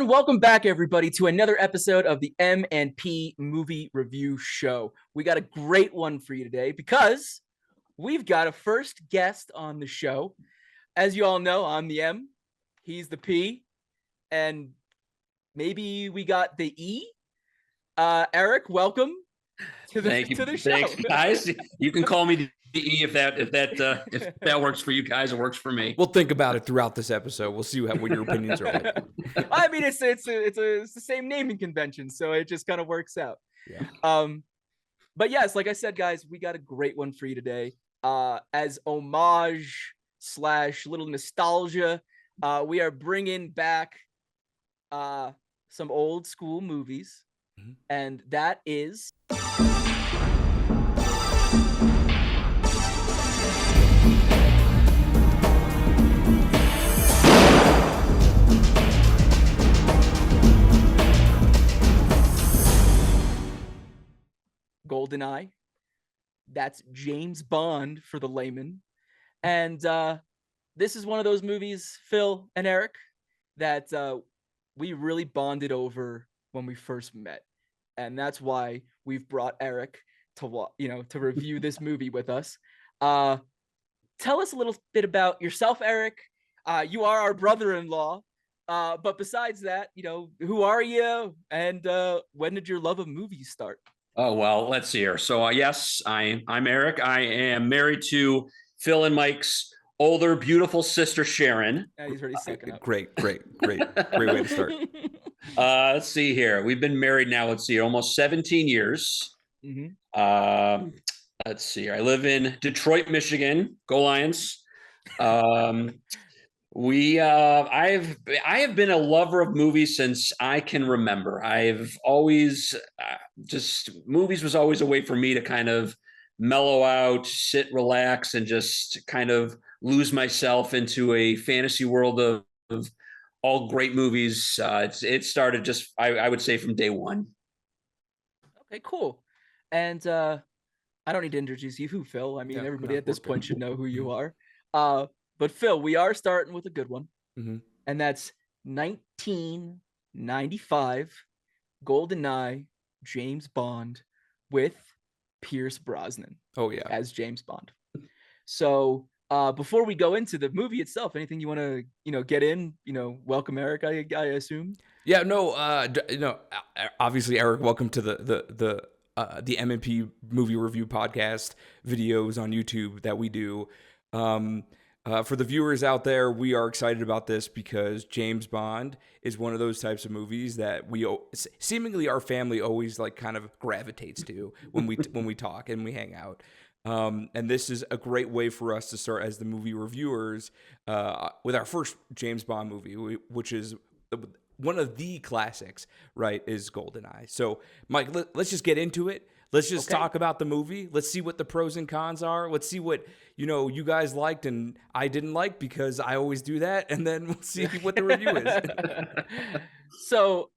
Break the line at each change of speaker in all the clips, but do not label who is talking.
And welcome back, everybody, to another episode of the M&P Movie Review Show. We got a great one for you today because we've got a first guest on the show. As you all know, I'm the M, he's the P, and maybe we got the E. Eric, welcome to the show.
Thanks, guys. You can call me the E if that works for you guys. It works for me.
We'll think about it throughout this episode. We'll see what your opinions are like.
I mean, it's the same naming convention, so it just kind of works out.
Yeah.
But yes, like I said, guys, we got a great one for you today. As homage / little nostalgia, we are bringing back some old school movies, and that is GoldenEye. That's James Bond for the layman. And this is one of those movies, Phil and Eric, that we really bonded over when we first met. And that's why we've brought Eric to review this movie with us. Tell us a little bit about yourself, Eric. You are our brother-in-law. But besides that, who are you? And when did your love of movies start?
Oh, well, let's see here. So, yes, I'm Eric. I am married to Phil and Mike's older, beautiful sister, Sharon.
Yeah, he's already sucking up.
Great way to start.
Let's see here. We've been married now, almost 17 years.
Mm-hmm.
Let's see here. I live in Detroit, Michigan. Go Lions. I have been a lover of movies since I can remember. I've always movies was always a way for me to kind of mellow out, sit, relax, and just kind of lose myself into a fantasy world of all great movies. It started just, I would say, from day one.
Okay, cool. And I don't need to introduce you, Phil. I mean, everybody at this point should know who you are. But Phil, we are starting with a good one, and that's 1995 GoldenEye James Bond with Pierce Brosnan.
Oh yeah,
as James Bond. So before we go into the movie itself, anything you want to get in? Welcome, Eric. I assume.
Yeah, no, obviously, Eric, welcome to the M&P Movie Review podcast videos on YouTube that we do. For the viewers out there, we are excited about this because James Bond is one of those types of movies that we seemingly our family always kind of gravitates to when we talk and we hang out. And this is a great way for us to start as the movie reviewers with our first James Bond movie, which is one of the classics, right, is GoldenEye. So, Mike, let's just get into it. Let's just talk about the movie. Let's see what the pros and cons are. Let's see what, you guys liked and I didn't like, because I always do that. And then we'll see what the review is.
So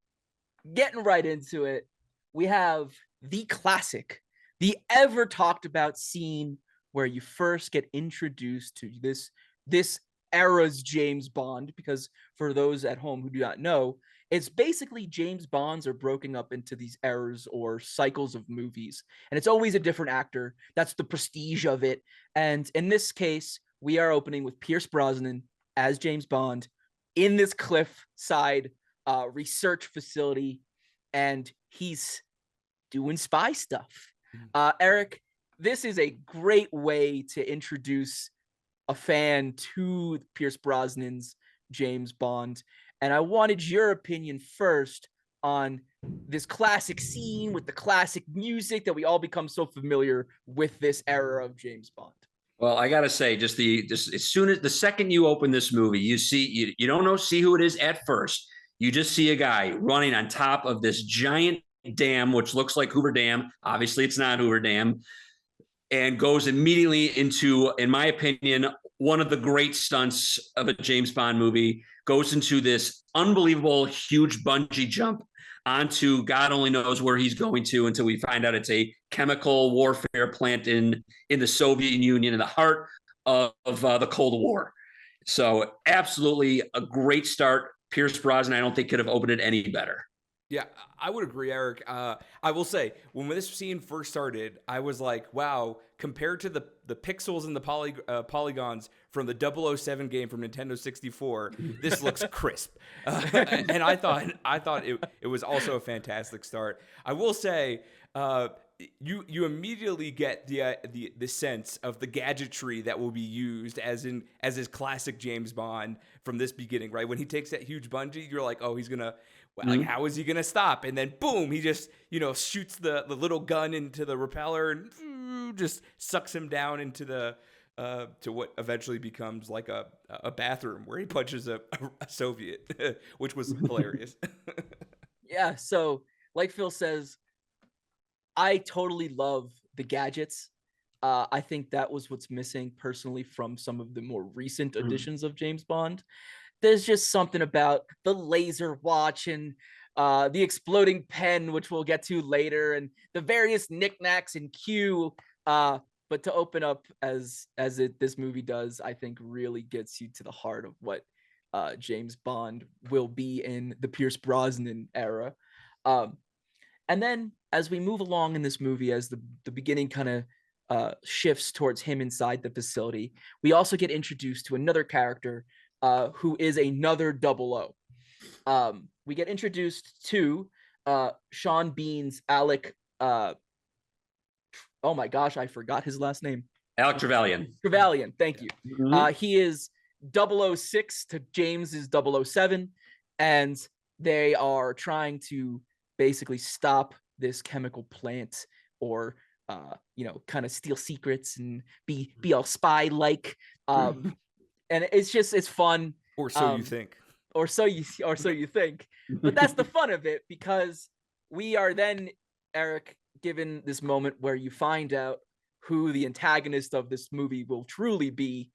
getting right into it, we have the classic, the ever talked about scene where you first get introduced to this era's James Bond, because for those at home who do not know, it's basically James Bonds are broken up into these eras or cycles of movies, and it's always a different actor. That's the prestige of it. And in this case, we are opening with Pierce Brosnan as James Bond in this cliffside research facility, and he's doing spy stuff. Eric, this is a great way to introduce a fan to Pierce Brosnan's James Bond. And I wanted your opinion first on this classic scene with the classic music that we all become so familiar with this era of James Bond.
Well, I gotta say, just as soon as the second you open this movie, you see you don't see who it is at first. You just see a guy running on top of this giant dam, which looks like Hoover Dam. Obviously, it's not Hoover Dam, and goes immediately into, in my opinion, one of the great stunts of a James Bond movie. Goes into this unbelievable huge bungee jump onto God only knows where he's going to, until we find out it's a chemical warfare plant in the Soviet Union, in the heart of the Cold War. So absolutely a great start Pierce Brosnan, I don't think could have opened it any better.
Yeah, I would agree, Eric. I will say, when this scene first started, I was like, wow, compared to the pixels and the polygons from the 007 game from Nintendo 64, this looks crisp. And I thought it was also a fantastic start. I will say, you immediately get the sense of the gadgetry that will be used as his classic James Bond from this beginning, right? When he takes that huge bungee, you're like, oh, he's gonna. Like, how is he gonna stop? And then boom, he just shoots the little gun into the repeller and just sucks him down into the to what eventually becomes like a bathroom where he punches a Soviet, which was hilarious.
Yeah, so like Phil says, I totally love the gadgets. I think that was what's missing personally from some of the more recent editions of James Bond. There's just something about the laser watch and the exploding pen, which we'll get to later, and the various knickknacks in Q. But to open up as this movie does, I think really gets you to the heart of what James Bond will be in the Pierce Brosnan era. And then as we move along in this movie, as the beginning kind of shifts towards him inside the facility, we also get introduced to another character who is another 00. We get introduced to Sean Bean's Alec. Oh my gosh, I forgot his last name.
Alec Trevelyan.
Trevelyan, thank you. He is 006 to James's 007, and they are trying to basically stop this chemical plant, or kind of steal secrets and be all spy-like. And it's fun.
Or so you think.
Or so you think. But that's the fun of it, because we are then, Eric, given this moment where you find out who the antagonist of this movie will truly be.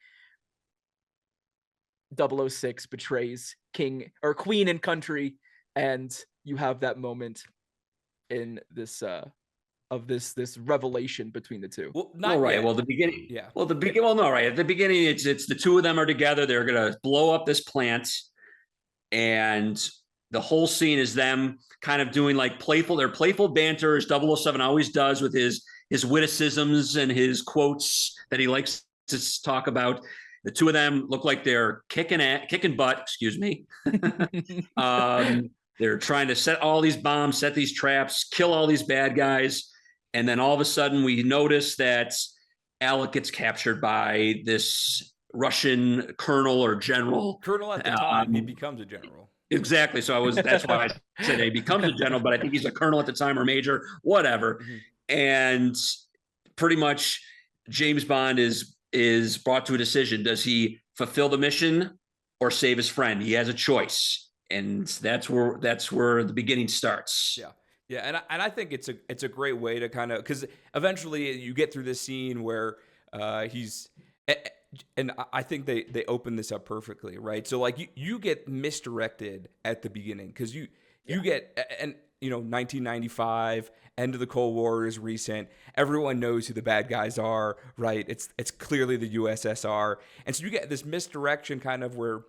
006 betrays king or queen and country, and you have that moment in this of this revelation between the two.
Well, not right. Yet. Well, the beginning. Yeah. Well, Well, no, right. At the beginning, it's the two of them are together. They're gonna blow up this plant, and the whole scene is them kind of doing like playful banter, as 007 always does with his witticisms and his quotes that he likes to talk about. The two of them look like they're kicking butt. Excuse me. They're trying to set all these bombs, set these traps, kill all these bad guys. And then all of a sudden we notice that Alec gets captured by this Russian colonel or general.
Colonel at the time, he becomes a general.
Exactly. So that's why I said he becomes a general, but I think he's a colonel at the time or major, whatever. Mm-hmm. And pretty much James Bond is brought to a decision. Does he fulfill the mission or save his friend? He has a choice. And that's where the beginning starts.
Yeah. Yeah. And I think it's a great way to kind of, because eventually you get through this scene where he's, and I think they open this up perfectly, right? So like you get misdirected at the beginning, because you get, and 1995, end of the Cold War is recent. Everyone knows who the bad guys are, right? It's clearly the USSR. And so you get this misdirection kind of where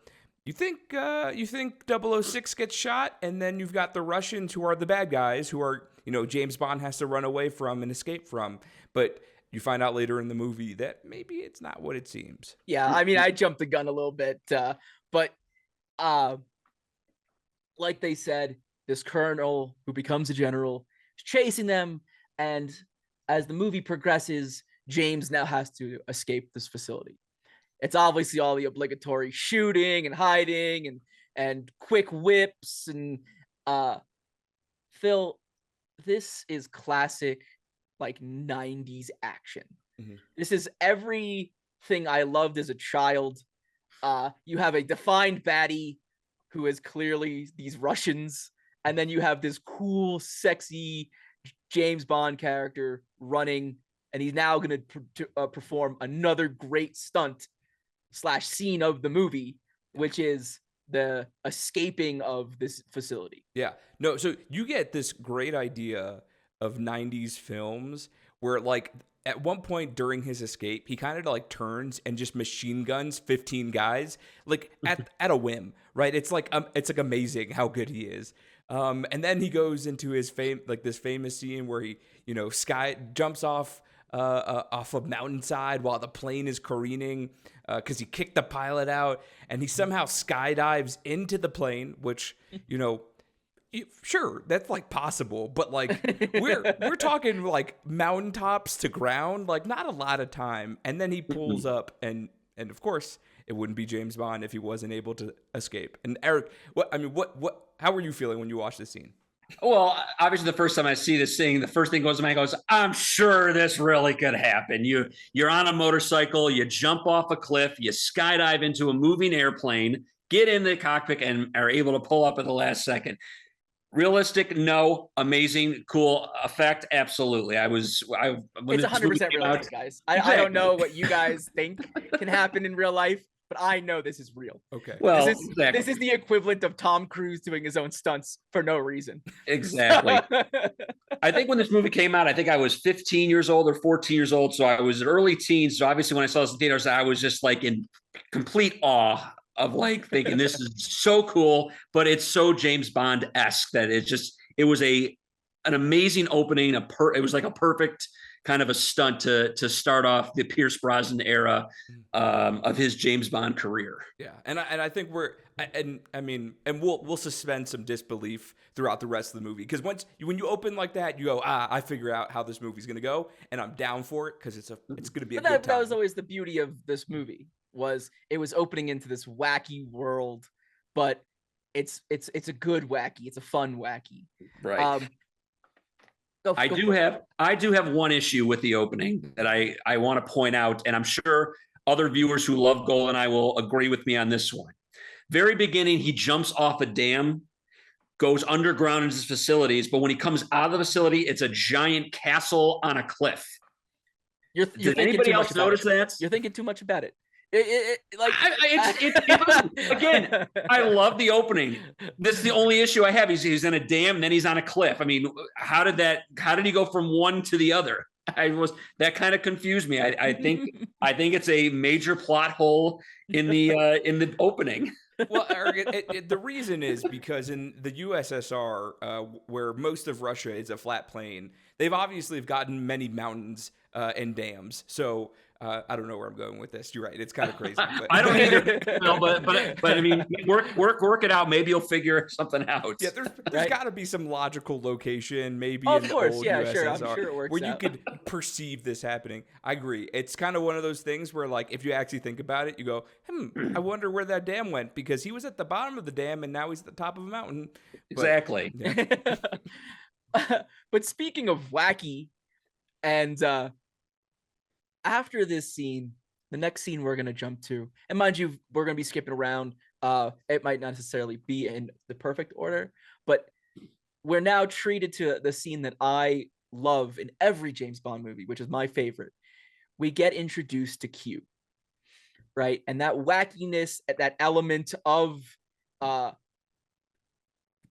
you think 006 gets shot, and then you've got the Russians who are the bad guys, who are, James Bond has to run away from and escape from. But you find out later in the movie that maybe it's not what it seems.
Yeah, I mean, I jumped the gun a little bit, but like they said, this colonel who becomes a general is chasing them, and as the movie progresses, James now has to escape this facility. It's obviously all the obligatory shooting and hiding and quick whips, and Phil, this is classic like 90s action. Mm-hmm. This is everything I loved as a child. You have a defined baddie who is clearly these Russians, and then you have this cool, sexy James Bond character running, and he's now going to perform another great stunt / scene of the movie, which is the escaping of this facility.
Yeah. No, so you get this great idea of 90s films where like at one point during his escape, he kind of like turns and just machine guns 15 guys like at a whim, right? It's like amazing how good he is. And then he goes into his this famous scene where he, sky jumps off a mountainside while the plane is careening because he kicked the pilot out, and he somehow skydives into the plane, which, sure, that's like possible, but like we're talking like mountaintops to ground, like not a lot of time. And then he pulls up, and of course it wouldn't be James Bond if he wasn't able to escape. And Eric, how were you feeling when you watched this scene?
Well, obviously, the first time I see this thing, the first thing goes to my mind goes, I'm sure this really could happen. You're on a motorcycle, you jump off a cliff, you skydive into a moving airplane, get in the cockpit, and are able to pull up at the last second. Realistic, no. Amazing, cool effect, absolutely.
It's 100% realistic, guys. I don't know what you guys think can happen in real life, but I know this is real.
Okay.
Well,
this is the equivalent of Tom Cruise doing his own stunts for no reason.
Exactly. I think when this movie came out, I think I was 15 years old or 14 years old. So I was early teens. So obviously when I saw this in theaters, I was just like in complete awe of like thinking this is so cool, but it's so James Bond-esque that it was an amazing opening. It was like a perfect kind of a stunt to start off the Pierce Brosnan era of his James Bond career.
Yeah, and I think we'll suspend some disbelief throughout the rest of the movie, because when you open like that, you go, I figure out how this movie's gonna go, and I'm down for it because it's gonna be a good time.
That was always the beauty of this movie, was it was opening into this wacky world, but it's a good wacky, it's a fun wacky,
right? I do have one issue with the opening that I want to point out, and I'm sure other viewers who love GoldenEye will agree with me on this one. Very beginning, he jumps off a dam, goes underground into his facilities, but when he comes out of the facility, it's a giant castle on a cliff. Did anybody else notice that?
You're thinking too much about it.
Again, I love the opening. That's the only issue I have. He's in a dam, and then he's on a cliff. I mean, how did he go from one to the other? That kind of confused me. I think it's a major plot hole in the opening.
Well, Eric, the reason is because in the USSR, where most of Russia is a flat plain, they've obviously gotten many mountains and dams. So I don't know where I'm going with this. You're right. It's kind of crazy. But.
I don't either. No, but I mean, work it out. Maybe you'll figure something out.
Yeah, there's got to be some logical location, maybe
in
the
old
USSR,
sure. I'm sure it works
where
out.
you could perceive this happening. I agree. It's kind of one of those things where, like, if you actually think about it, you go, I wonder where that dam went, because he was at the bottom of the dam and now he's at the top of a mountain.
Exactly.
Yeah.
But speaking of wacky, and after this scene, the next scene we're going to jump to, and mind you, we're going to be skipping around. It might not necessarily be in the perfect order, but we're now treated to the scene that I love in every James Bond movie, which is my favorite. We get introduced to Q, right? And that wackiness, that element of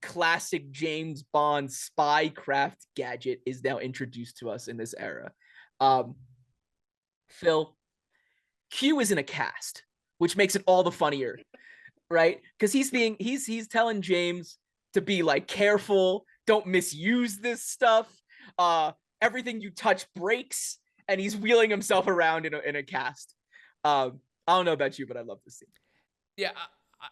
classic James Bond spycraft gadget is now introduced to us in this era. Phil, Q is in a cast, which makes it all the funnier, right? Because he's telling James to be like careful, don't misuse this stuff. Everything you touch breaks, and he's wheeling himself around in a cast. I don't know about you, but I love this scene.
Yeah,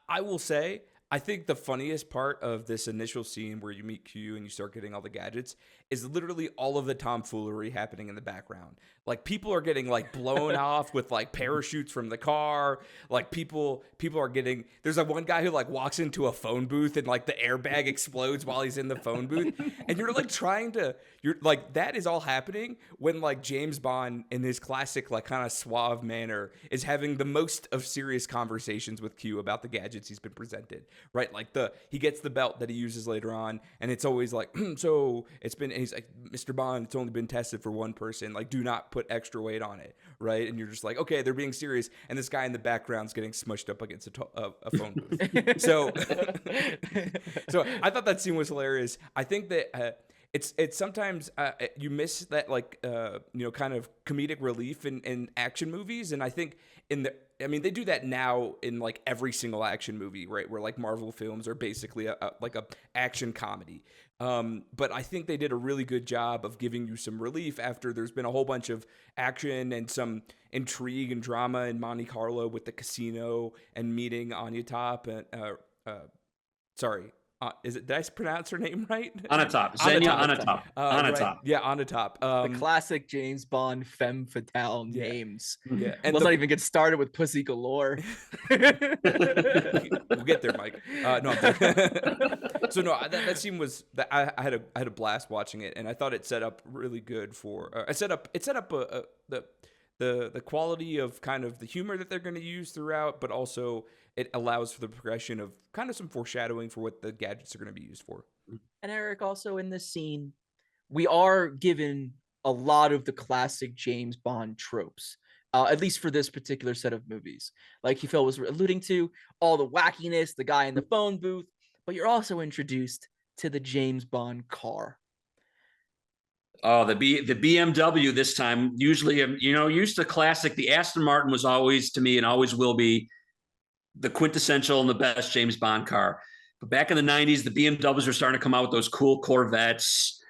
I will say, I think the funniest part of this initial scene where you meet Q and you start getting all the gadgets is literally all of the tomfoolery happening in the background. Like, people are getting like blown off with like parachutes from the car. Like, people are getting, there's like one guy who like walks into a phone booth and like the airbag explodes while he's in the phone booth. And you're like you're like, that is all happening when like James Bond in his classic like kind of suave manner is having the most of serious conversations with Q about the gadgets he's been presented. Right, like he gets the belt that he uses later on, and it's always like, so it's been. And he's like, Mr. Bond, it's only been tested for one person. Like, do not put extra weight on it, right? And you're just like, okay, they're being serious, and this guy in the background's getting smushed up against a phone booth. So I thought that scene was hilarious. I think that it's sometimes you miss that like kind of comedic relief in action movies, and I think they do that now in like every single action movie, right? Where like Marvel films are basically a action comedy. But I think they did a really good job of giving you some relief after there's been a whole bunch of action and some intrigue and drama in Monte Carlo with the casino and meeting Anya Top and sorry. Did I pronounce her name right?
Onatop. Xenia Onatop.
Right.
Onatop.
Yeah, Onatop.
The classic James Bond femme fatale names.
Yeah. And
let's not even get started with Pussy Galore.
We'll get there, Mike. No, so no, that scene was that I had a blast watching it, and I thought it set up really good for. It set up the quality of kind of the humor that they're going to use throughout, but also it allows for the progression of kind of some foreshadowing for what the gadgets are going to be used for.
And Eric, also in this scene, we are given a lot of the classic James Bond tropes, at least for this particular set of movies. Like Phil was alluding to, all the wackiness, the guy in the phone booth, but you're also introduced to the James Bond car.
Oh, the BMW this time. Usually, used to classic. The Aston Martin was always, to me, and always will be, the quintessential and the best James Bond car. But back in the 90s, the BMWs were starting to come out with those cool Corvettes,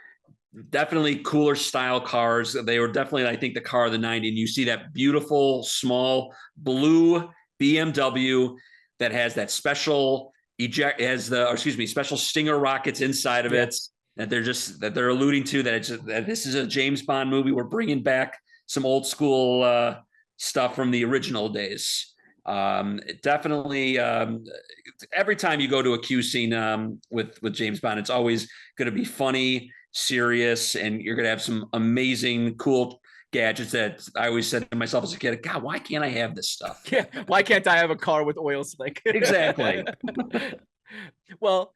definitely cooler style cars. They were definitely, I think, the car of the 90s. And you see that beautiful, small, blue BMW that has that special special Stinger rockets inside of it. That they're alluding to that this is a James Bond movie. We're bringing back some old school stuff from the original days. Definitely, every time you go to a Q scene with James Bond, it's always going to be funny, serious, and you're going to have some amazing, cool gadgets that I always said to myself as a kid, God, why can't I have this stuff?
Yeah, why can't I have a car with oil slick?
Exactly.
Well,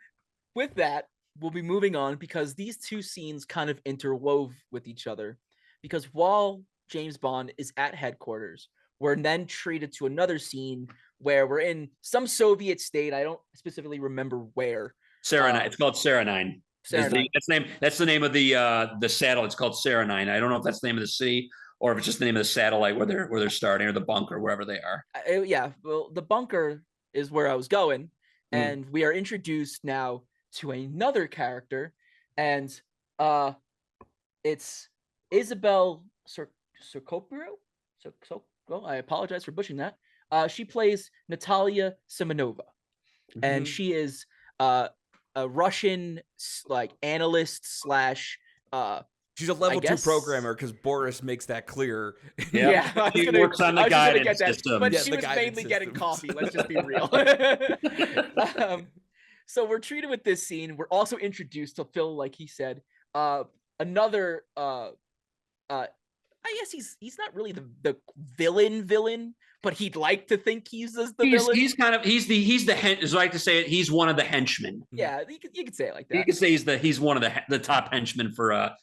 with that, we'll be moving on because these two scenes kind of interwove with each other. Because while James Bond is at headquarters, we're then treated to another scene where we're in some Soviet state. I don't specifically remember where.
Saranine. It's called Saranine.
Saranine.
That's the name of the satellite. It's called Saranine. I don't know if that's the name of the city or if it's just the name of the satellite where they're starting, or the bunker, wherever they are.
Yeah, well, the bunker is where I was going, and we are introduced now to another character, and it's Isabel Sokopiro. Well, I apologize for butchering that. She plays Natalia Simonova, and she is a Russian like analyst slash.
She's a level 2 programmer because Boris makes that clear.
Yeah, she works on the guidance system.
But she was mainly getting coffee. Let's just be real. So we're treated with this scene. We're also introduced to Phil, like he said, another. I guess he's not really the villain, but he'd like to think he's the villain.
He's the as I like to say it. He's one of the henchmen.
Yeah, you could say it like that.
You could say he's one of the top henchmen for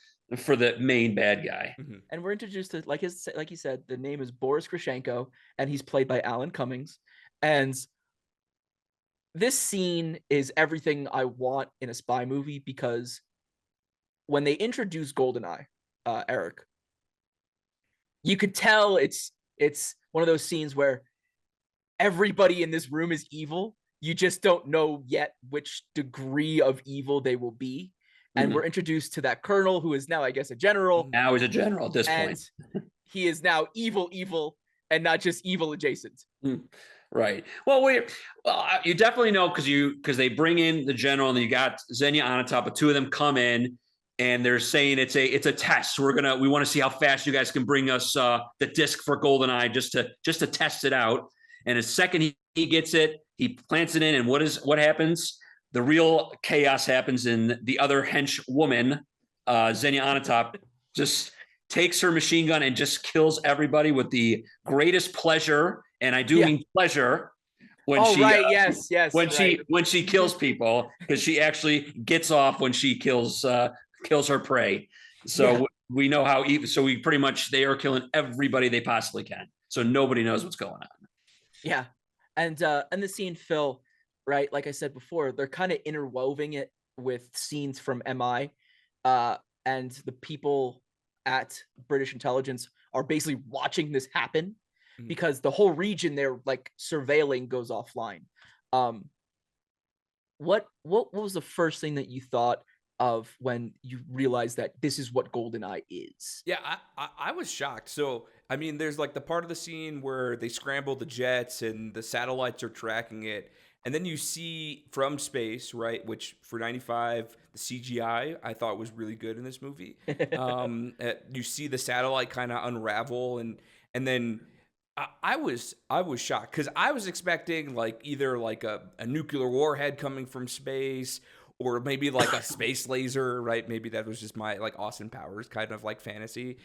the main bad guy.
And we're introduced to like he said, the name is Boris Grushenko, and he's played by Alan Cummings. And this scene is everything I want in a spy movie, because when they introduce GoldenEye, Eric, you could tell it's one of those scenes where everybody in this room is evil. You just don't know yet which degree of evil they will be. And we're introduced to that colonel who is now, I guess, a general.
Now he's a general at this point.
He is now evil, and not just evil adjacent.
Right. Well, you definitely know because they bring in the general, and you got Xenia Onatop, but two of them come in. And they're saying it's a test. We want to see how fast you guys can bring us the disc for GoldenEye just to test it out. And the second he gets it, he plants it in. And what happens? The real chaos happens, and the other hench woman, Xenia Onatop, just takes her machine gun and just kills everybody with the greatest pleasure. And I do mean pleasure. When she kills people, because she actually gets off when she kills her prey. So we know how evil. So they are killing everybody they possibly can. So nobody knows what's going on.
Yeah. And the scene, Phil, right? Like I said before, they're kind of interwoven it with scenes from MI. and the people at British intelligence are basically watching this happen because the whole region they're like surveilling goes offline. What was the first thing that you thought of when you realized that this is what GoldenEye is?
Yeah, I was shocked. So, I mean, there's like the part of the scene where they scramble the jets and the satellites are tracking it. And then you see from space, right? Which for 95, the CGI I thought was really good in this movie. You see the satellite kind of unravel, and then I was shocked because I was expecting like either like a nuclear warhead coming from space or maybe like a space laser, right? Maybe that was just my like Austin Powers kind of like fantasy.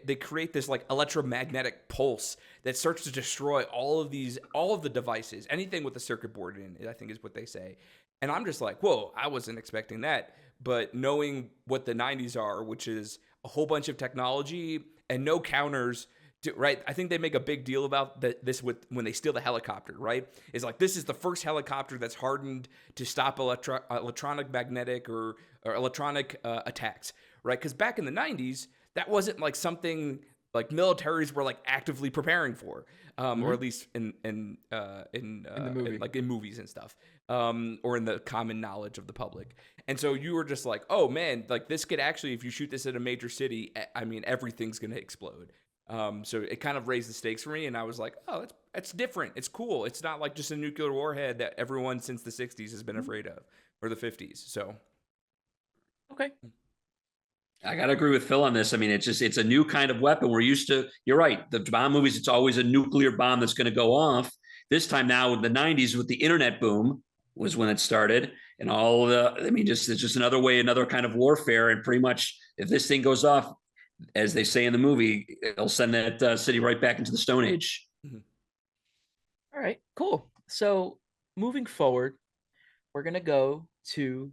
They create this like electromagnetic pulse that starts to destroy all of the devices, anything with a circuit board in it, I think is what they say. And I'm just like, whoa, I wasn't expecting that. But knowing what the 90s are, which is a whole bunch of technology and no counters, right? I think they make a big deal about this with when they steal the helicopter, right? It's like, this is the first helicopter that's hardened to stop electronic magnetic or electronic attacks, right? Because back in the 90s, that wasn't like something like militaries were like actively preparing for, or at least in the movie, like in movies and stuff, or in the common knowledge of the public. And so you were just like, oh man, like this could actually, if you shoot this at a major city, I mean, everything's gonna explode. So it kind of raised the stakes for me, and I was like, oh, that's different. It's cool. It's not like just a nuclear warhead that everyone since the 60s has been afraid of, or the 50s. So,
okay.
I got to agree with Phil on this. I mean, it's a new kind of weapon. We're used to, you're right, the bomb movies, it's always a nuclear bomb that's going to go off. This time now, in the 90s, with the internet boom, was when it started. And it's just another way, another kind of warfare. And pretty much, if this thing goes off, as they say in the movie, it'll send that city right back into the Stone Age.
All right, cool. So moving forward, we're going to go to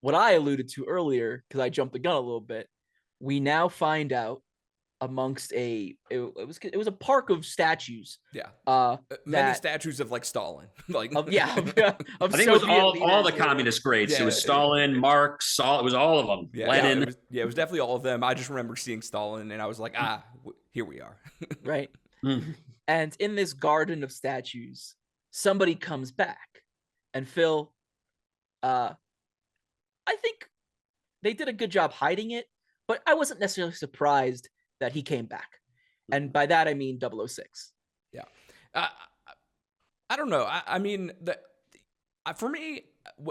what I alluded to earlier, because I jumped the gun a little bit. We now find out amongst it was a park of statues.
Yeah. Many statues of like Stalin. Like
I think
it was all the communist greats. Yeah. It was Stalin, Marx, it was all of them.
Yeah,
Lenin.
It was definitely all of them. I just remember seeing Stalin and I was like, here we are.
Right. And in this garden of statues, somebody comes back. And Phil, I think they did a good job hiding it, but I wasn't necessarily surprised that he came back. And by that, I mean 006.
Yeah. I don't know. I mean, for me,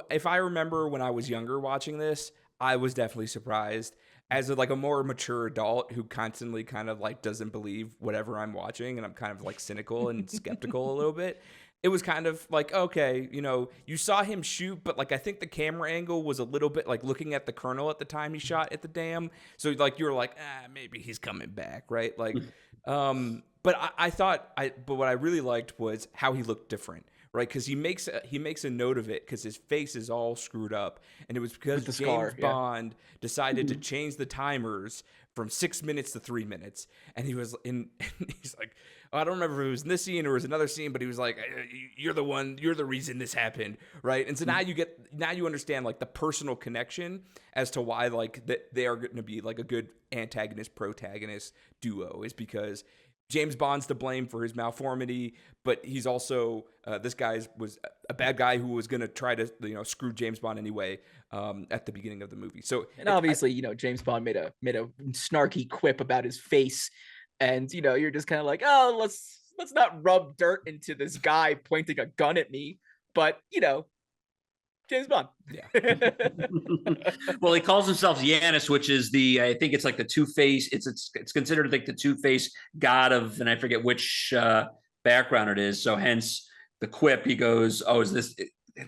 if I remember when I was younger watching this, I was definitely surprised. As a more mature adult who constantly kind of like doesn't believe whatever I'm watching, and I'm kind of like cynical and skeptical a little bit. It was kind of like, okay, you saw him shoot, but like I think the camera angle was a little bit like looking at the colonel at the time he shot at the dam. So like you were like, maybe he's coming back, right? Like, but I thought but what I really liked was how he looked different, right? Because he makes a note of it because his face is all screwed up, and it was because James Bond decided to change the timers from 6 minutes to 3 minutes, and he's like, I don't remember if it was in this scene or it was another scene, but he was like, you're the reason this happened, right? And so now you understand like the personal connection as to why like they are going to be like a good antagonist protagonist duo, is because James Bond's to blame for his malformity, but he's also this guy was a bad guy who was going to try to screw James Bond anyway at the beginning of the movie. So
and obviously James Bond made a snarky quip about his face, and you're just kind of like, oh, let's not rub dirt into this guy pointing a gun at me, but James Bond.
Yeah.
Well, he calls himself Yanis, which is I think it's like the Two-Face. It's considered like the Two-Face god of, and I forget which background it is. So hence the quip. He goes, "Oh, is this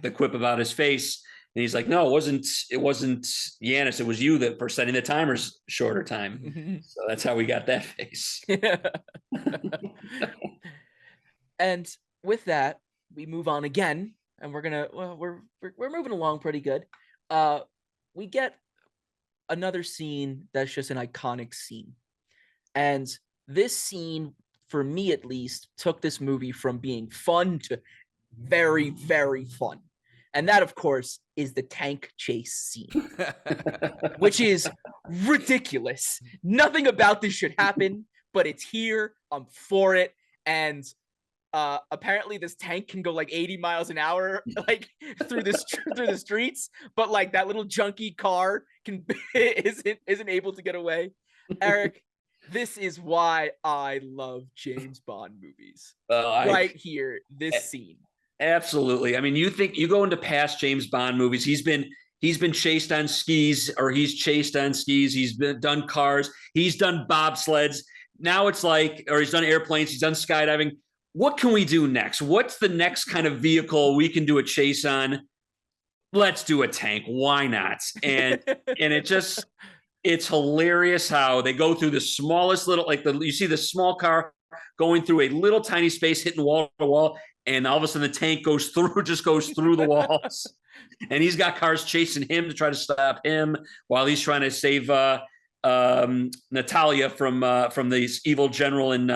the quip about his face?" And he's like, "No, it wasn't Yanis. It was you that for setting the timers shorter time."
Mm-hmm.
So that's how we got that face.
And with that, we move on again. And we're moving along pretty good. We get another scene that's just an iconic scene. And this scene, for me at least, took this movie from being fun to very, very fun. And that, of course, is the tank chase scene, which is ridiculous. Nothing about this should happen, but it's here. I'm for it. And apparently this tank can go like 80 miles an hour, like through the streets, but like that little junky car isn't able to get away. Eric, this is why I love James Bond movies. Right here, this scene.
Absolutely. I mean, you go into past James Bond movies, he's been chased on skis, or he's chased on skis. He's done cars. He's done bobsleds. Now it's like, or he's done airplanes. He's done skydiving. What can we do next? What's the next kind of vehicle we can do a chase on? Let's do a tank. Why not? And it's hilarious how they go through the smallest little, you see the small car going through a little tiny space, hitting wall to wall, and all of a sudden the tank goes through the walls. And he's got cars chasing him to try to stop him while he's trying to save Natalia from the evil general and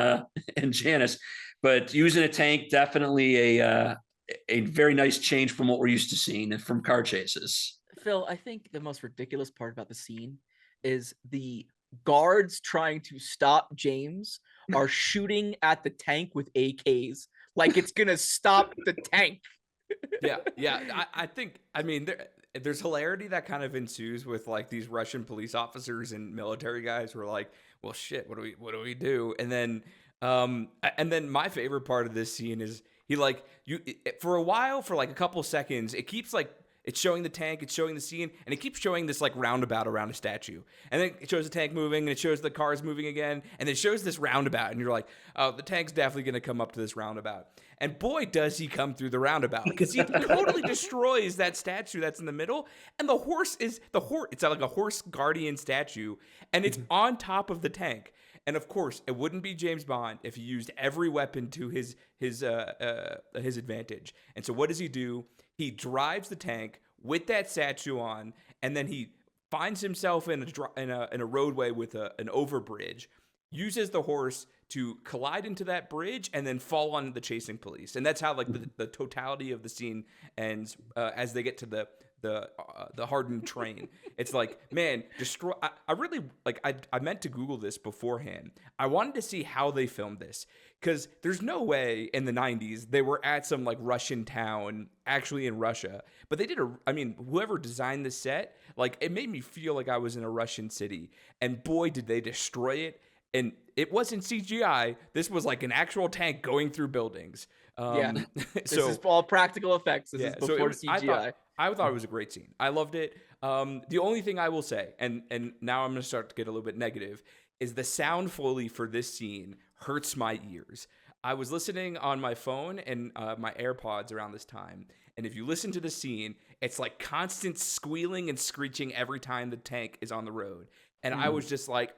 Janice. But using a tank, definitely a very nice change from what we're used to seeing from car chases.
Phil, I think the most ridiculous part about the scene is the guards trying to stop James are shooting at the tank with AKs like it's gonna stop the tank.
Yeah. I mean, there's hilarity that kind of ensues with like these Russian police officers and military guys who are like, well, shit, what do we do? And then my favorite part of this scene is for a while, for like a couple seconds, it keeps like, it's showing the tank, it's showing the scene, and it keeps showing this like roundabout around a statue. And then it shows the tank moving, and it shows the cars moving again, and it shows this roundabout, and you're like, oh, the tank's definitely going to come up to this roundabout. And boy, does he come through the roundabout, because he totally destroys that statue that's in the middle, and the horse, it's like a horse guardian statue, and it's on top of the tank. And of course, it wouldn't be James Bond if he used every weapon to his advantage. And so what does he do? He drives the tank with that statue on, and then he finds himself in a roadway with an overbridge, uses the horse to collide into that bridge, and then fall on the chasing police. And that's how like the totality of the scene ends as they get to the hardened train. It's like, man, destroy. I really like. I meant to Google this beforehand. I wanted to see how they filmed this, because there's no way in the 90s they were at some like Russian town actually in Russia. But they did whoever designed the set, like, it made me feel like I was in a Russian city. And boy, did they destroy it. And it wasn't CGI. This was like an actual tank going through buildings.
This is all practical effects. This is before CGI.
I thought it was a great scene. I loved it. The only thing I will say, and now I'm going to start to get a little bit negative, is the sound Foley for this scene hurts my ears. I was listening on my phone and my AirPods around this time, and if you listen to the scene, it's like constant squealing and screeching every time the tank is on the road. And I was just like,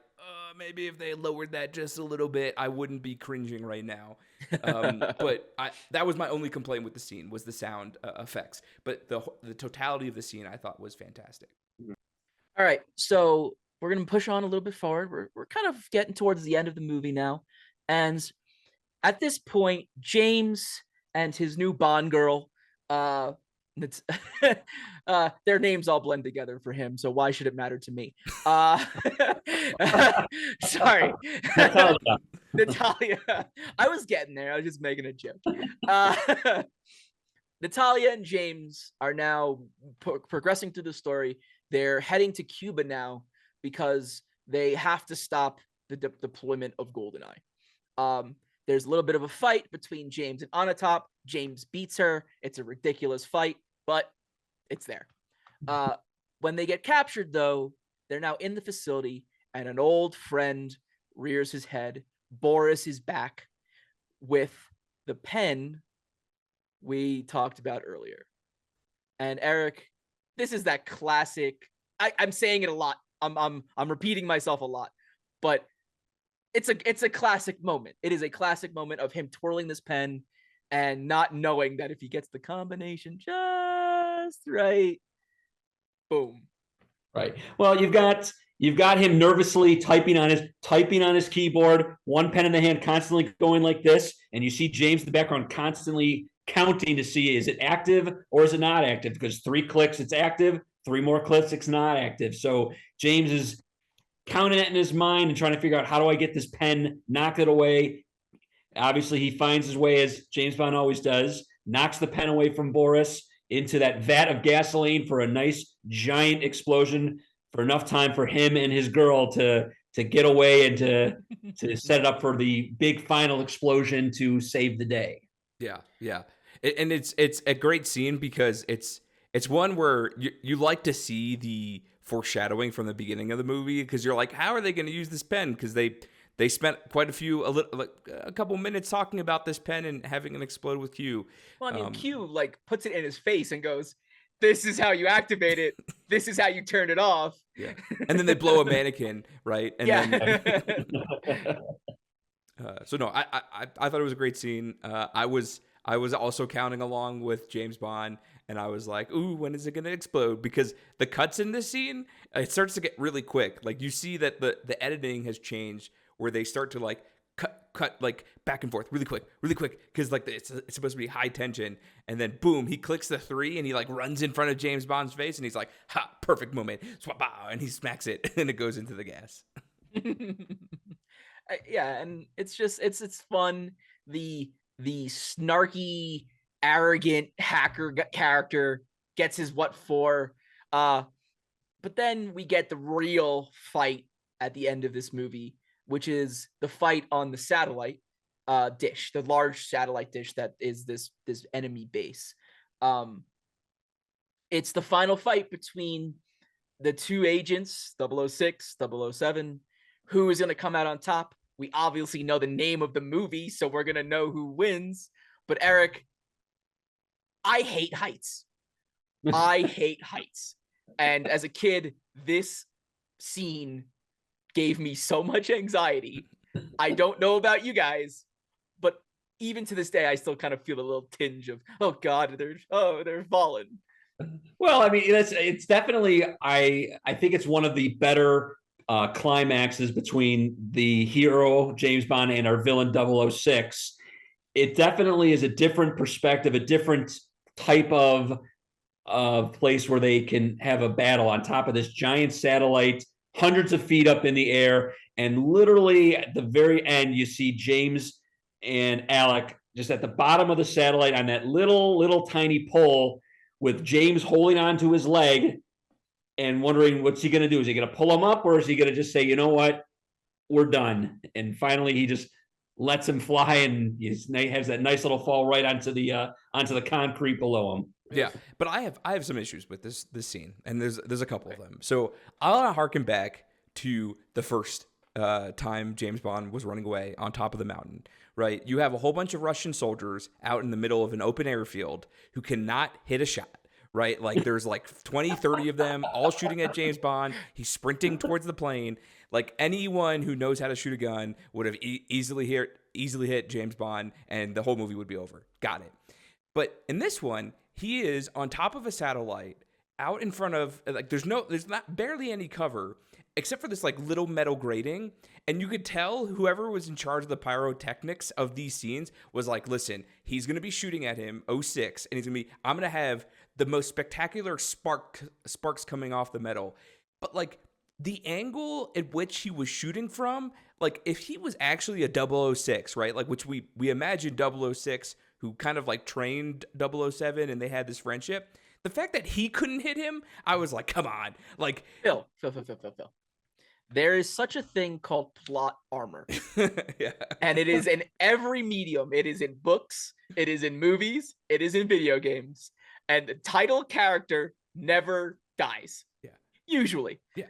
maybe if they lowered that just a little bit, I wouldn't be cringing right now. But that was my only complaint with the scene, was the sound effects. But the totality of the scene I thought was fantastic.
All right, so we're going to push on a little bit forward. We're kind of getting towards the end of the movie now. And at this point, James and his new Bond girl, their names all blend together for him, so why should it matter to me? Sorry. Natalia. I was getting there. I was just making a joke. Natalia and James are now progressing through the story. They're heading to Cuba now because they have to stop the deployment of GoldenEye. There's a little bit of a fight between James and Anatop. James beats her. It's a ridiculous fight, but it's there. When they get captured, though, they're now in the facility, and an old friend rears his head. Boris is back with the pen we talked about earlier. And Eric, this is that classic. I'm saying it a lot. I'm repeating myself a lot, but it's a classic moment. It is a classic moment of him twirling this pen and not knowing that if he gets the combination just right, boom.
Right. Well, you've got
You've got him nervously typing on his keyboard, one pen in the hand, constantly going like this, and you see James in the background constantly counting to see, is it active or is it not active? Because 3 clicks, it's active. 3 more clicks, it's not active. So James is counting it in his mind and trying to figure out, how do I get this pen, knock it away. Obviously, he finds his way, as James Bond always does, knocks the pen away from Boris into that vat of gasoline for a nice giant explosion, for enough time for him and his girl to get away and to set it up for the big final explosion to save the day.
Yeah, yeah, and it's a great scene because it's one where you like to see the foreshadowing from the beginning of the movie, because you're like, how are they going to use this pen? Because they spent quite a couple minutes talking about this pen and having it explode with Q.
Well, I mean, Q like puts it in his face and goes, "This is how you activate it. This is how you turn it off."
Yeah, and then they blow a mannequin, right? And then, so no, I thought it was a great scene. I was also counting along with James Bond, and I was like, "Ooh, when is it going to explode?" Because the cuts in this scene, it starts to get really quick. Like, you see that the editing has changed, where they start to like cut like back and forth really quick, because like it's supposed to be high tension, and then boom, he clicks the 3 and he like runs in front of James Bond's face, and he's like, "Ha, perfect moment," and he smacks it, and it goes into the gas.
Yeah, and it's just it's fun. The snarky, arrogant hacker character gets his what for, but then we get the real fight at the end of this movie, which is the fight on the satellite dish, the large satellite dish that is this enemy base. It's the final fight between the 2 agents, 006, 007. Who is going to come out on top? We obviously know the name of the movie, so we're going to know who wins. But Eric, I hate heights. I hate heights. And as a kid, this scene gave me so much anxiety. I don't know about you guys, but even to this day, I still kind of feel a little tinge of, oh God, they're falling.
Well, I mean, it's definitely, I think it's one of the better climaxes between the hero James Bond and our villain 006. It definitely is a different perspective, a different type of place where they can have a battle on top of this giant satellite, hundreds of feet up in the air, and literally at the very end, you see James and Alec just at the bottom of the satellite on that little tiny pole, with James holding onto his leg and wondering, what's he going to do? Is he going to pull him up, or is he going to just say, you know what, we're done? And finally, he just lets him fly, and he has that nice little fall right onto the concrete below him.
Yeah, but I have some issues with this scene, and there's a couple of them. So I want to harken back to the first time James Bond was running away on top of the mountain, right? You have a whole bunch of Russian soldiers out in the middle of an open airfield who cannot hit a shot, right? Like, there's like 20, 30 of them all shooting at James Bond. He's sprinting towards the plane. Like, anyone who knows how to shoot a gun would have easily hit James Bond, and the whole movie would be over. Got it. But in this one, he is on top of a satellite out in front of, like, there's not barely any cover except for this like little metal grating. And you could tell whoever was in charge of the pyrotechnics of these scenes was like, listen, he's going to be shooting at him 06, and I'm going to have the most spectacular sparks coming off the metal. But like, the angle at which he was shooting from, like, if he was actually a 006, right? Like, which we imagine 006, who kind of like trained 007 and they had this friendship. The fact that he couldn't hit him, I was like, come on. Like,
Phil. There is such a thing called plot armor.
Yeah.
And it is in every medium. It is in books, it is in movies, it is in video games. And the title character never dies.
Yeah.
Usually.
Yeah.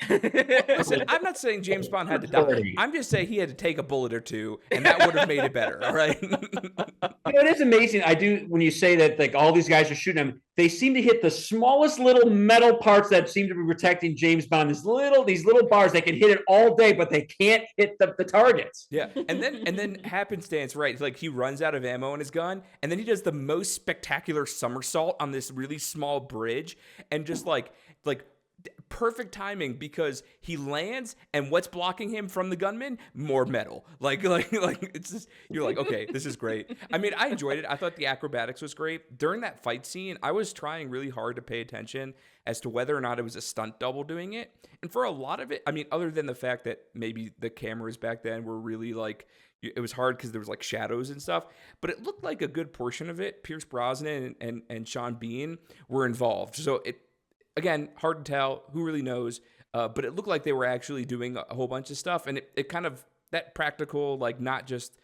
Listen, I'm not saying James Bond had to die. I'm just saying he had to take a bullet or two, and that would have made it better, right?
It is amazing. I do, when you say that, like, all these guys are shooting him, they seem to hit the smallest little metal parts that seem to be protecting James Bond. These little bars, they can hit it all day, but they can't hit the targets.
Yeah, and then happenstance, right? Like, he runs out of ammo in his gun, and then he does the most spectacular somersault on this really small bridge, and just like perfect timing because he lands and what's blocking him from the gunman? More metal. Like it's just, you're like, okay, this is great. I mean, I enjoyed it. I thought the acrobatics was great. During that fight scene, I was trying really hard to pay attention as to whether or not it was a stunt double doing it. And for a lot of it, I mean, other than the fact that maybe the cameras back then were really like, it was hard because there was like shadows and stuff, but it looked like a good portion of it, Pierce Brosnan and Sean Bean were involved. So again, hard to tell. Who really knows? But it looked like they were actually doing a whole bunch of stuff. And it kind of, that practical, like not just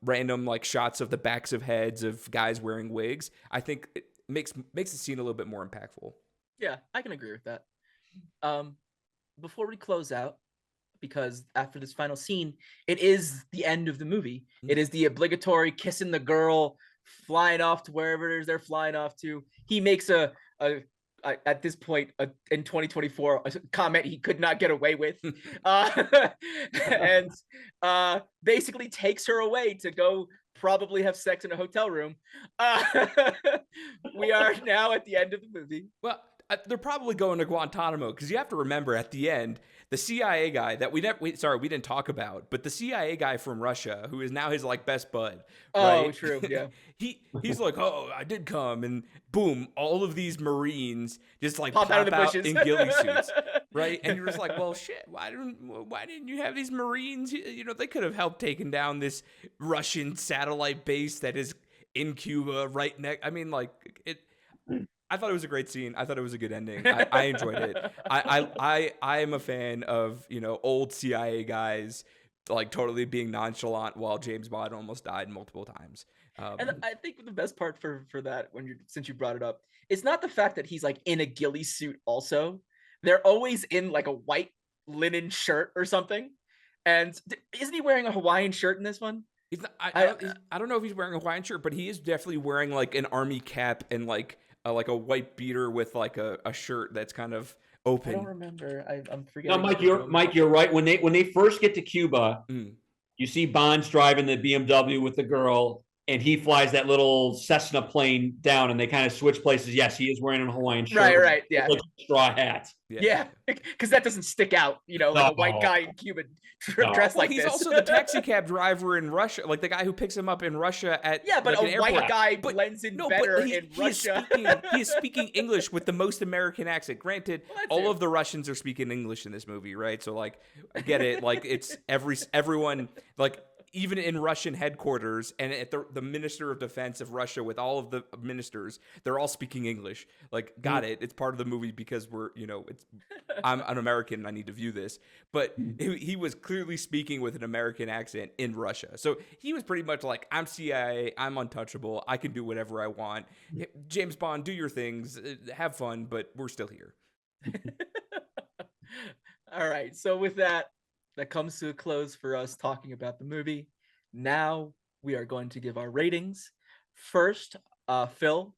random like shots of the backs of heads of guys wearing wigs, I think it makes the scene a little bit more impactful.
Yeah, I can agree with that. Before we close out, because after this final scene, it is the end of the movie. Mm-hmm. It is the obligatory kissing the girl, flying off to wherever it is they're flying off to. He makes at this point in 2024 a comment he could not get away with, and basically takes her away to go probably have sex in a hotel room. We are now at the end of the movie.
Well, they're probably going to Guantanamo because you have to remember at the end, the CIA guy that we didn't talk about, but the CIA guy from Russia, who is now his like best bud. Right?
Oh, true. Yeah.
he's like, oh, I did come, and boom, all of these Marines just like
pop out of the bushes
in ghillie suits, right? And you're just like, well, shit, why didn't you have these Marines? You know, they could have helped taking down this Russian satellite base that is in Cuba right next. I mean, like it. I thought it was a great scene. I thought it was a good ending. I enjoyed it. I am a fan of, you know, old CIA guys like totally being nonchalant while James Bond almost died multiple times.
And I think the best part for that, since you brought it up, it's not the fact that he's like in a ghillie suit. Also, they're always in like a white linen shirt or something. And isn't he wearing a Hawaiian shirt in this one?
I don't know if he's wearing a Hawaiian shirt, but he is definitely wearing like an army cap and like a white beater with like a shirt that's kind of open.
I don't remember. I'm forgetting.
No, Mike, you're right. When they first get to Cuba, you see Bond's driving the BMW with the girl, and he flies that little Cessna plane down, and they kind of switch places. Yes, he is wearing a Hawaiian shirt.
Right. Yeah.
Like a straw hat.
Yeah, because that doesn't stick out, you know, like a white guy in Cuba dressed like
he's
this.
He's also the taxi cab driver in Russia, like the guy who picks him up in Russia at
but
like
a white guy blends in better in Russia.
He is speaking English with the most American accent. Granted, all of the Russians are speaking English in this movie, right? So like, I get it. Like it's everyone like. Even in Russian headquarters and at the Minister of Defense of Russia with all of the ministers, they're all speaking English. Like, got it. It's part of the movie because I'm an American and I need to view this. But he was clearly speaking with an American accent in Russia. So he was pretty much like, I'm CIA, I'm untouchable, I can do whatever I want. James Bond, do your things, have fun, but we're still here.
All right. So with that comes to a close for us talking about the movie. Now we are going to give our ratings. First, Phil,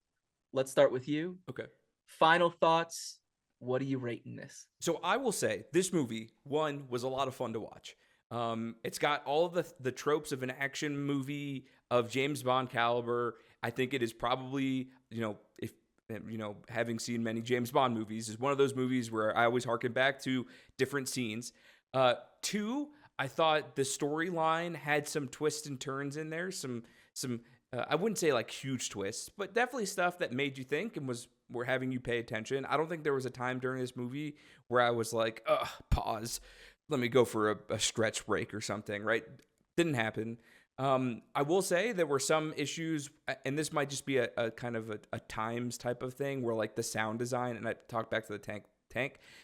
let's start with you.
Okay.
Final thoughts. What are you rating this?
So I will say this movie, one, was a lot of fun to watch. It's got all of the tropes of an action movie of James Bond caliber. I think it is probably, having seen many James Bond movies, is one of those movies where I always harken back to different scenes. Two, I thought the storyline had some twists and turns in there. Some I wouldn't say like huge twists, but definitely stuff that made you think and were having you pay attention. I don't think there was a time during this movie where I was like, pause, let me go for a stretch break or something, right? Didn't happen. I will say there were some issues, and this might just be a kind of a times type of thing where like the sound design, and I talked back to the tank,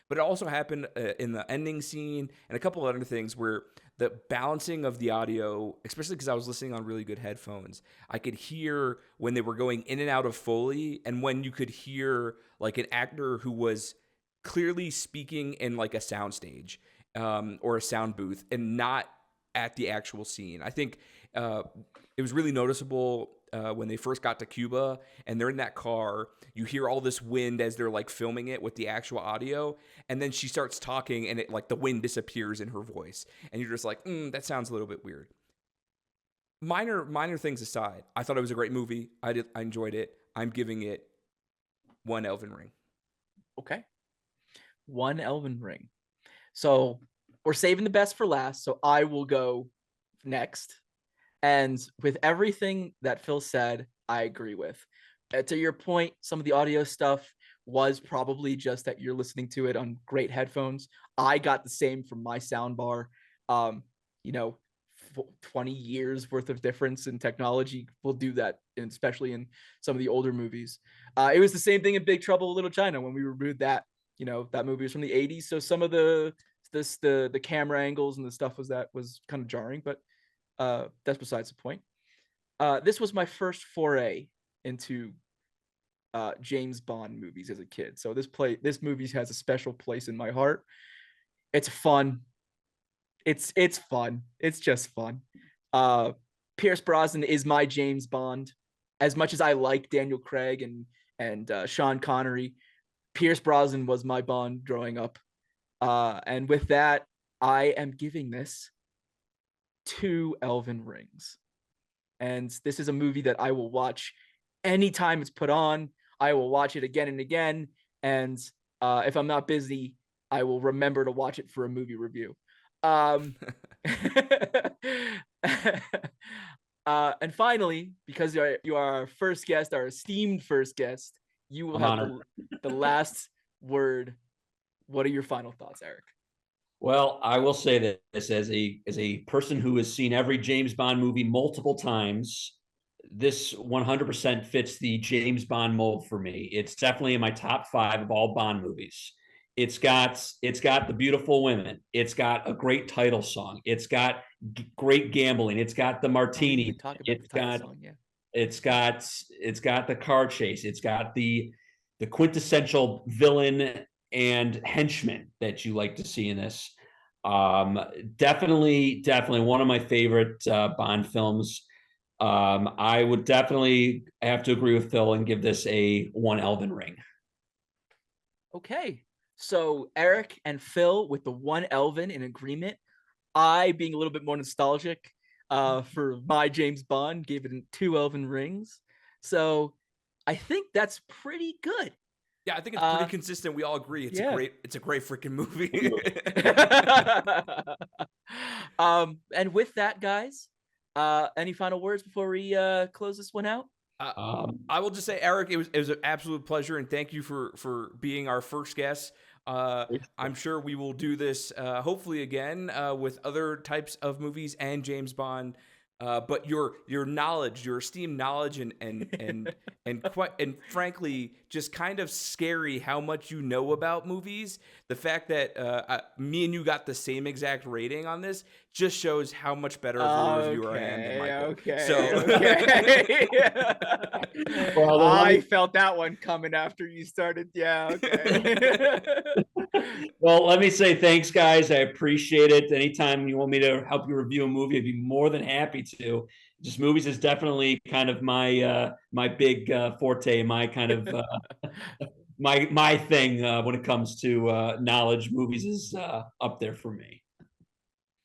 but it also happened in the ending scene and a couple of other things where the balancing of the audio, especially because I was listening on really good headphones, I could hear when they were going in and out of Foley, and when you could hear like an actor who was clearly speaking in like a soundstage or a sound booth and not at the actual scene. I think it was really noticeable when they first got to Cuba and they're in that car. You hear all this wind as they're like filming it with the actual audio, and then she starts talking and it like the wind disappears in her voice, and you're just like, that sounds a little bit weird. Minor things aside, I thought it was a great movie. I enjoyed it. I'm giving it 1 Elven Ring.
Okay. one Elven Ring. So we're saving the best for last. So I will go next. And with everything that Phil said, I agree with. To your point, some of the audio stuff was probably just that you're listening to it on great headphones. I got the same from my sound bar. You know, 20 years worth of difference in technology will do that, and especially in some of the older movies. It was the same thing in Big Trouble in Little China when we reviewed that. You know, that movie was from the 80s, so some of the camera angles and the stuff was kind of jarring, but that's besides the point. This was my first foray into James Bond movies as a kid, so this movie has a special place in my heart. It's fun. It's fun. It's just fun. Pierce Brosnan is my James Bond. As much as I like Daniel Craig and Sean Connery, Pierce Brosnan was my Bond growing up. And with that, I am giving this 2 Elven Rings. And this is a movie that I will watch anytime it's put on. I will watch it again and again. And if I'm not busy, I will remember to watch it for a movie review. And finally, because you are our first guest, our esteemed first guest, you will have the last word. What are your final thoughts, Eric?
Well, I will say that this as a person who has seen every James Bond movie multiple times, this 100% fits the James Bond mold for me. It's definitely in my top 5 of all Bond movies. It's got the beautiful women. It's got a great title song. It's got great gambling. It's got the martini. It's got the car chase. It's got the quintessential villain and henchman that you like to see in this. Definitely one of my favorite Bond films. I would definitely have to agree with Phil and give this a 1 Elven Ring.
Okay, so Eric and Phil with the 1 Elven in agreement. I, being a little bit more nostalgic for my James Bond, gave it 2 Elven Rings. So I think that's pretty good.
Yeah, I think it's pretty consistent. We all agree it's a great freaking movie.
And with that, guys, any final words before we close this one out?
I will just say, Eric, it was an absolute pleasure, and thank you for being our first guest. I'm sure we will do this hopefully again with other types of movies and James Bond. But your knowledge, your esteemed knowledge, and frankly, just kind of scary how much you know about movies. The fact that me and you got the same exact rating on this just shows how much better of a reviewer I am than Michael.
Well, I felt that one coming after you started. Yeah. Okay.
Well, let me say thanks, guys. I appreciate it. Anytime you want me to help you review a movie, I'd be more than happy to. Just movies is definitely kind of my my big forte, my kind of my thing when it comes to knowledge. Movies is up there for me.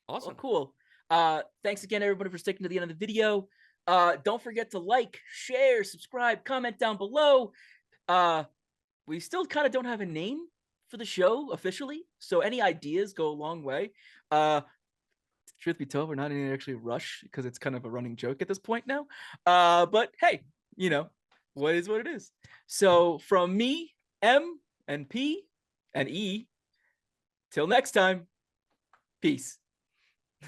Awesome. Well, cool. Thanks again, everybody, for sticking to the end of the video. Don't forget to like, share, subscribe, comment down below. We still kind of don't have a name for the show officially, so any ideas go a long way. Truth be told, we're not in any actually rush because it's kind of a running joke at this point now. But hey, you know, what is what it is. So from me, M and P and E, till next time, peace.